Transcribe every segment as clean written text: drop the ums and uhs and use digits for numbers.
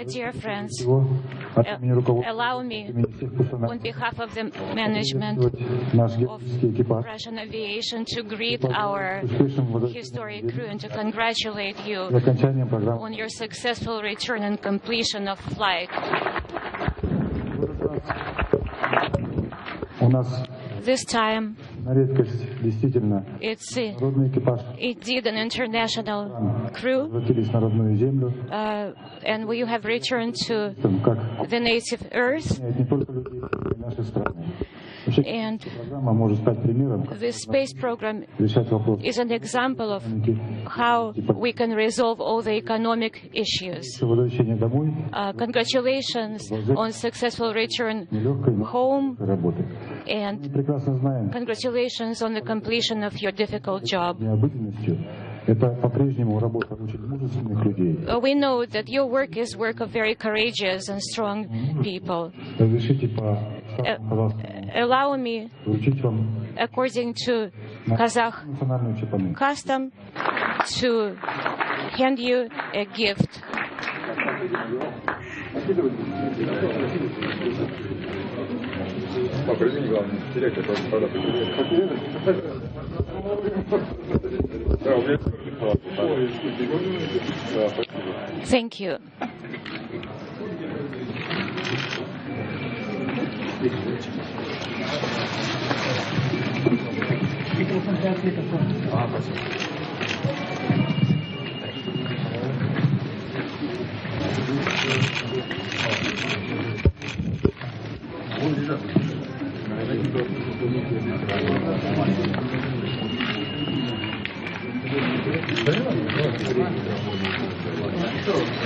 Dear friends, allow me, on behalf of the management of Russian aviation, to greet our historic crew and to congratulate you on your successful return and completion of flight. This time, it's indeed an international crew, and we have returned to the native earth. And the space program is an example of how we can resolve all the economic issues. Congratulations on successful return home, and congratulations on the completion of your difficult job. We know that your work is work of very courageous and strong people. Allow me, according to Kazakh custom, to hand you a gift. Thank you.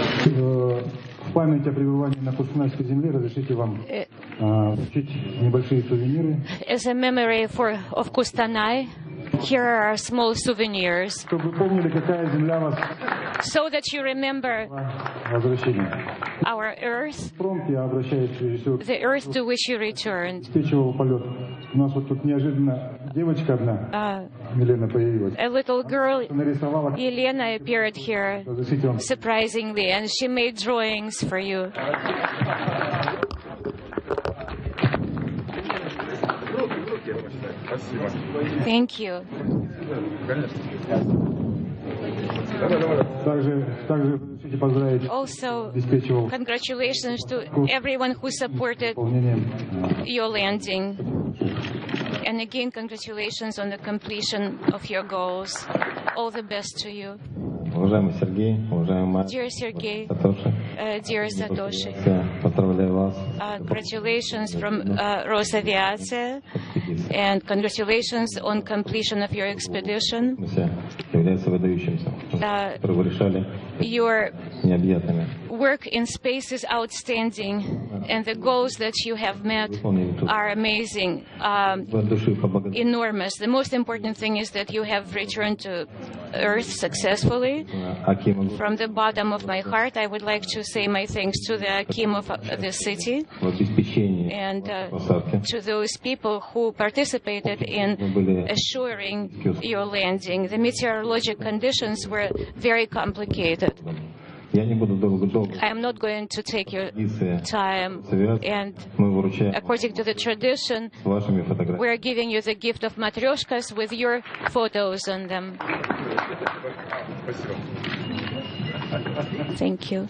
В память о пребывании на Кустанайской земле разрешите вам вручить небольшие сувениры. As a memory of Kustanai, here are small souvenirs, Чтобы вы помнили, какая земля вас so that you remember возвращение. our earth, Я обращаюсь к режиссеру. the earth to which you returned. Обеспечивал полет. У нас вот тут неожиданно девочка одна, Милена, появилась. A little girl, Нарисовала. Elena, appeared here Разрешите вам. surprisingly, and she made drawings for you. Thank you. Также разрешите поздравить Also, обеспечивал congratulations to everyone who supported выполнением. your landing. And again, congratulations on the completion of your goals. All the best to you. Уважаемый Сергей, уважаемый Марк, Dear Sergey, Сатоши, dear Satoshi, поздравляю вас. Congratulations from Rosaviatia, and congratulations on completion of your expedition. Является выдающимся, который вы решали Your необъятными. work in space is outstanding, and the goals that you have met are amazing, enormous. The most important thing is that you have returned to Earth successfully. From the bottom of my heart, I would like to say my thanks to the Akim of the city and to those people who participated in assuring your landing. The meteorological conditions were very complicated. I am not going to take your time, and according to the tradition, we are giving you the gift of matryoshkas with your photos on them. Thank you.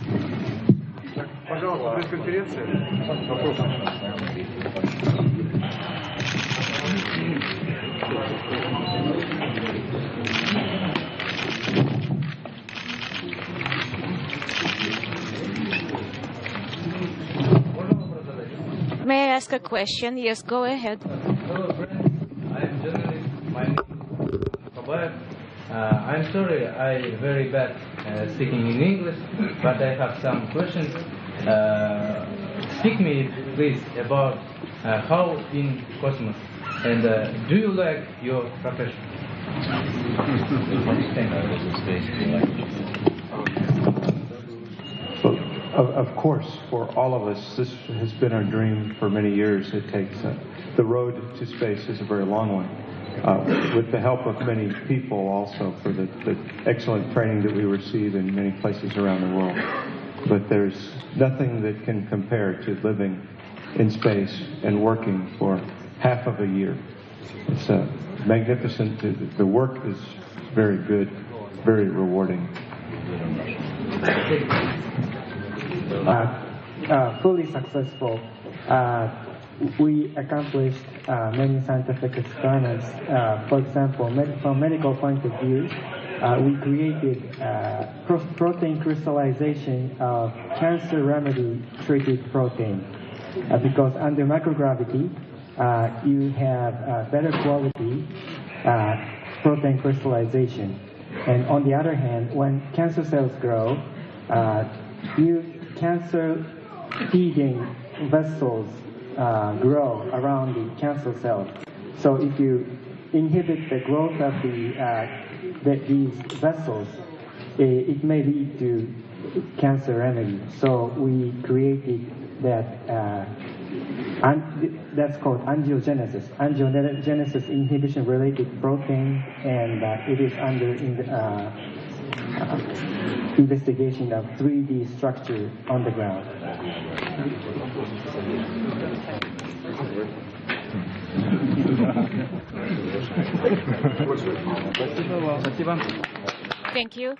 May I ask a question? Yes, go ahead. Hello, friend. I am journalist. My name is Kabaev. I'm sorry, I very bad speaking in English, but I have some questions. Speak me, please, about how in cosmos, and do you like your profession? Of course, for all of us, this has been our dream for many years. It takes the road to space is a very long one. With the help of many people also for the excellent training that we receive in many places around the world. But there's nothing that can compare to living in space and working for half of a year. It's magnificent. The work is very good, very rewarding. Fully successful. We accomplished many scientific experiments. For example, from medical point of view, we created protein crystallization of cancer remedy treated protein. Because under microgravity, you have better quality protein crystallization. And on the other hand, when cancer cells grow, new cancer-feeding vessels grow around the cancer cells. So if you inhibit the growth of these vessels, it may lead to cancer remedy. So we created that. That's called angiogenesis. Angiogenesis inhibition-related protein, and it is under investigation of 3D structure on the ground. Thank you.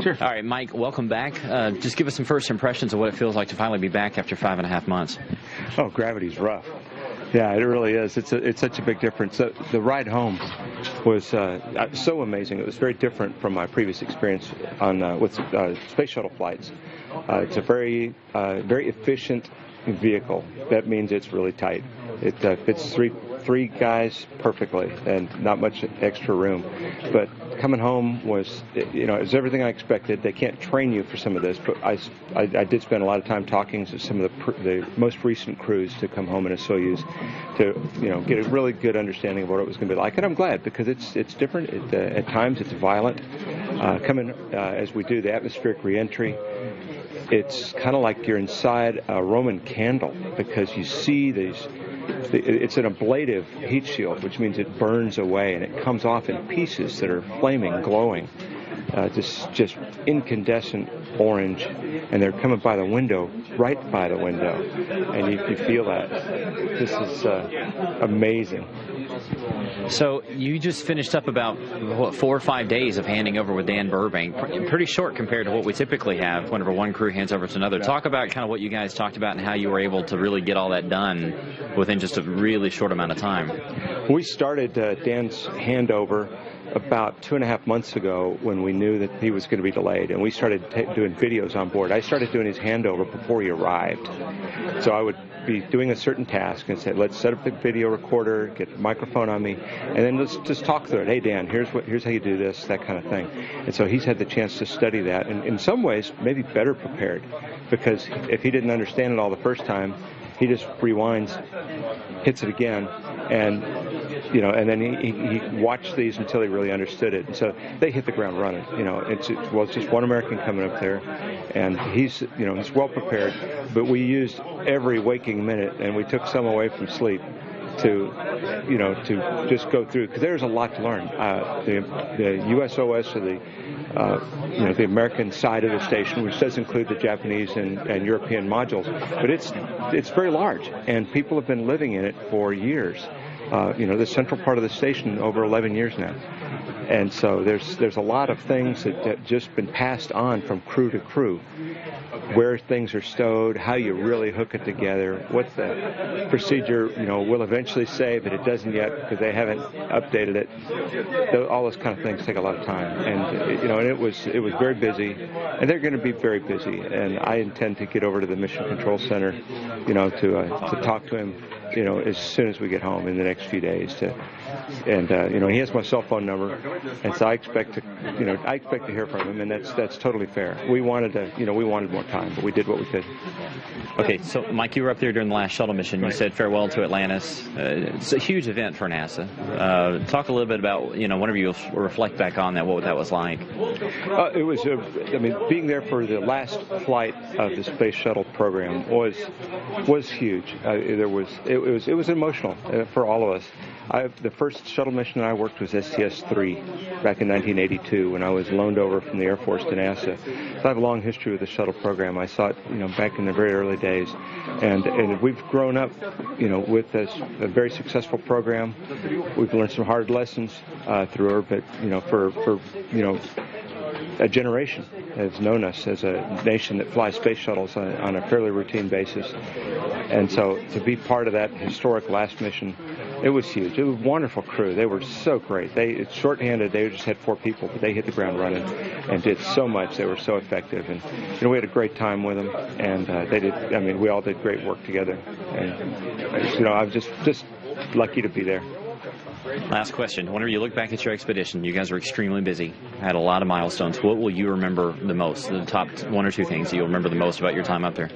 Sure. All right, Mike, welcome back. Just give us some first impressions of what it feels like to finally be back after 5.5 months. Oh, gravity's rough. Yeah, it really is. It's such a big difference. The ride home was so amazing. It was very different from my previous experience on with space shuttle flights. It's a very efficient vehicle. That means it's really tight. It fits three guys perfectly, and not much extra room. But coming home was, it was everything I expected. They can't train you for some of this, but I did spend a lot of time talking to some of the most recent crews to come home in a Soyuz to get a really good understanding of what it was going to be like. And I'm glad, because it's different. At times it's violent. Coming as we do the atmospheric reentry, it's kind of like you're inside a Roman candle, because you see these. It's an ablative heat shield, which means it burns away and it comes off in pieces that are flaming, glowing, just incandescent orange, and they're coming by the window, right by the window, and you feel that. This is amazing. So you just finished up about 4 or 5 days of handing over with Dan Burbank. Pretty short compared to what we typically have whenever one crew hands over to another. Talk about kind of what you guys talked about and how you were able to really get all that done within just a really short amount of time. We started Dan's handover about 2.5 months ago when we knew that he was going to be delayed, and we started doing videos on board. I started doing his handover before he arrived. So I would be doing a certain task and say, let's set up the video recorder, get the microphone on me, and then let's just talk through it. Hey, Dan, here's how you do this, that kind of thing. And so he's had the chance to study that, and in some ways maybe better prepared, because if he didn't understand it all the first time, he just rewinds, hits it again, and then he watched these until he really understood it. And so they hit the ground running. It's just one American coming up there, and he's well prepared. But we used every waking minute, and we took some away from sleep to just go through, because there's a lot to learn. The USOS, or the American side of the station, which does include the Japanese and European modules, but it's very large, and people have been living in it for years. The central part of the station over 11 years now. And so there's a lot of things that just been passed on from crew to crew, where things are stowed, how you really hook it together, what the procedure will eventually say, but it doesn't yet because they haven't updated it. All those kind of things take a lot of time, and and it was very busy, and they're going to be very busy. And I intend to get over to the Mission Control Center, to talk to him as soon as we get home in the next few days. And he has my cell phone number, and so I expect to hear from him, and that's totally fair. We wanted more time, but we did what we could. Okay, so Mike, you were up there during the last shuttle mission. You said farewell to Atlantis. It's a huge event for NASA. Talk a little bit about, whenever you reflect back on that, what that was like. It was, being there for the last flight of the space shuttle program was huge. It was emotional for all of us. The first shuttle mission I worked was STS-3 back in 1982 when I was loaned over from the Air Force to NASA. So I have a long history with the shuttle program. I saw it, back in the very early days, and we've grown up, with a very successful program. We've learned some hard lessons through orbit, for a generation has known us as a nation that flies space shuttles on a fairly routine basis. And so to be part of that historic last mission, it was huge. It was a wonderful crew. They were so great. It's shorthanded. They just had 4 people, but they hit the ground running and did so much. They were so effective. And we had a great time with them. And they did. We all did great work together. And I was just lucky to be there. Last question. Whenever you look back at your expedition, you guys were extremely busy, had a lot of milestones. What will you remember the most? The top 1 or 2 things that you'll remember the most about your time up there?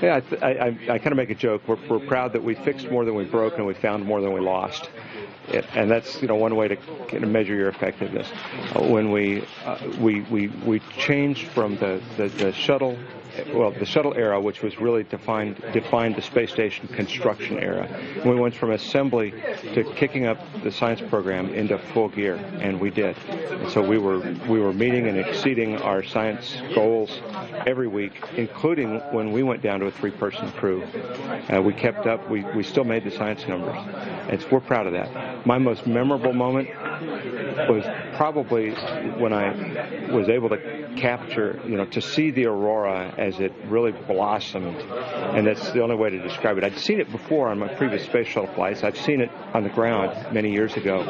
Yeah, I kind of make a joke. We're proud that we fixed more than we broke and we found more than we lost. And that's one way to measure your effectiveness. When we changed from the shuttle. Well, the shuttle era, which was really defined the space station construction era. We went from assembly to kicking up the science program into full gear, and we did. And so we were meeting and exceeding our science goals every week, including when we went down to a 3-person crew. We kept up. We still made the science numbers. And we're proud of that. My most memorable moment was probably when I was able to capture, to see the aurora as it really blossomed, and that's the only way to describe it. I'd seen it before on my previous space shuttle flights. I've seen it on the ground many years ago,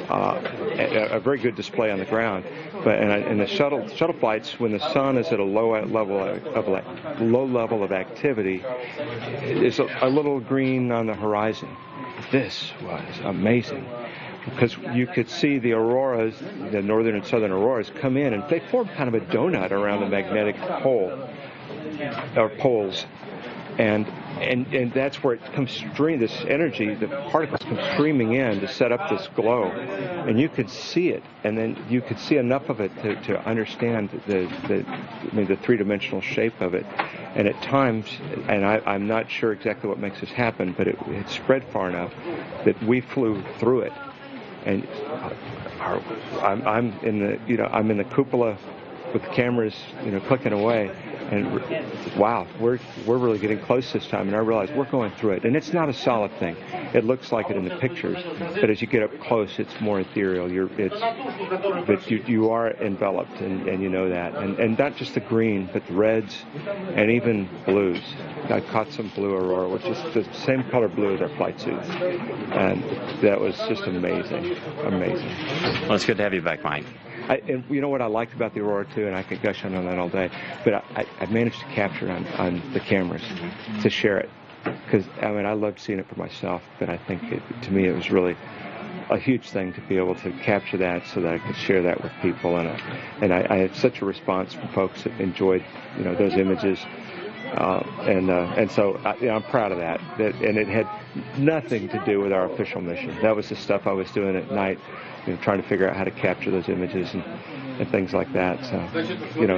a very good display on the ground. But in the shuttle flights, when the sun is at a low level of activity, it's a little green on the horizon. This was amazing, because you could see the auroras, the northern and southern auroras, come in, and they form kind of a donut around the magnetic pole, or poles, and that's where it comes this energy, the particles come streaming in to set up this glow, and you could see it, and then you could see enough of it to understand the 3-dimensional shape of it. And at times, and I'm not sure exactly what makes this happen, but it spread far enough that we flew through it. And I'm in the cupola with the cameras, clicking away, and wow, we're really getting close this time. And I realize we're going through it, and it's not a solid thing. It looks like it in the pictures, but as you get up close, it's more ethereal. But you are enveloped, and you know that, and not just the green, but the reds, and even blues. I caught some blue aurora, which is the same color blue as our flight suits, and that was just amazing. Well, it's good to have you back, Mike. And you know what I liked about the aurora too, and I could gush on that all day, but I managed to capture it on the cameras to share it, because I loved seeing it for myself, but I think to me it was really a huge thing to be able to capture that so that I could share that with people, and I had such a response from folks that enjoyed those images. And so I'm proud of that. And it had nothing to do with our official mission. That was the stuff I was doing at night, trying to figure out how to capture those images and things like that. So,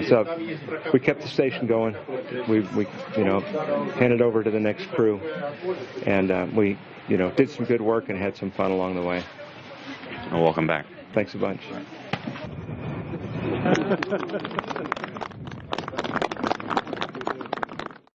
so we kept the station going. We handed over to the next crew, and we did some good work and had some fun along the way. Well, welcome back. Thanks a bunch.